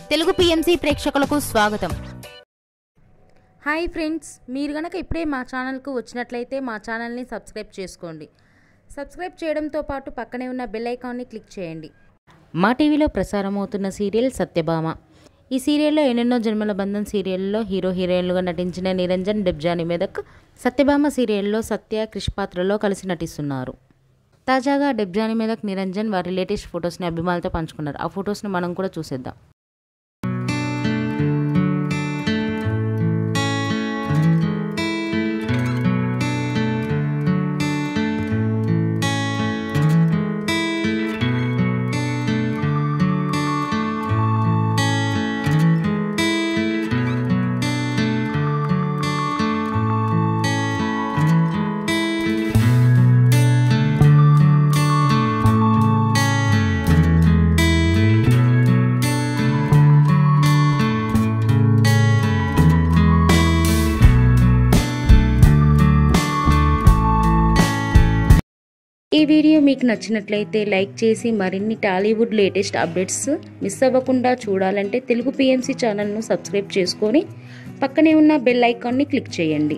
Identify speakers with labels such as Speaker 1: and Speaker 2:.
Speaker 1: Telugu PMC ప్రేక్షకులకు స్వాగతం.
Speaker 2: Hi friends, మీరు గనక ఇప్పుడే మా ఛానల్కు వచ్చినట్లయితే మా ఛానల్ని సబ్స్క్రైబ్ చేసుకోండి. సబ్స్క్రైబ్ చేయడంతో పాటు పక్కనే ఉన్న బెల్ ఐకాన్ని క్లిక్ చేయండి. మా టీవీలో ప్రసారం అవుతున్న సీరియల్ సత్యభామ. ఈ సీరియల్లో ఎన్నెన్నో జన్మల బంధం సీరియల్లో హీరో హీరోయిన్లుగా నటించిన నిరంజన్, డెబ్జానీ మెదక్ సత్యభామ సీరియల్లో సత్య, క్రిష్ పాత్రలో కలిసి నటిస్తున్నారు. తాజాగా డెబ్జానీ మెదక్, నిరంజన్ వారి లేటెస్ట్ ఫొటోస్ని అభిమానులతో పంచుకున్నారు. ఆ ఫొటోస్ని మనం కూడా చూసేద్దాం. ఈ వీడియో మీకు నచ్చినట్లయితే లైక్ చేసి మరిన్ని టాలీవుడ్ లేటెస్ట్ అప్డేట్స్ మిస్ అవ్వకుండా చూడాలంటే తెలుగు పిఎంసి ఛానల్ను సబ్స్క్రైబ్ చేసుకొని పక్కనే ఉన్న బెల్ ఐకాన్ని క్లిక్ చేయండి.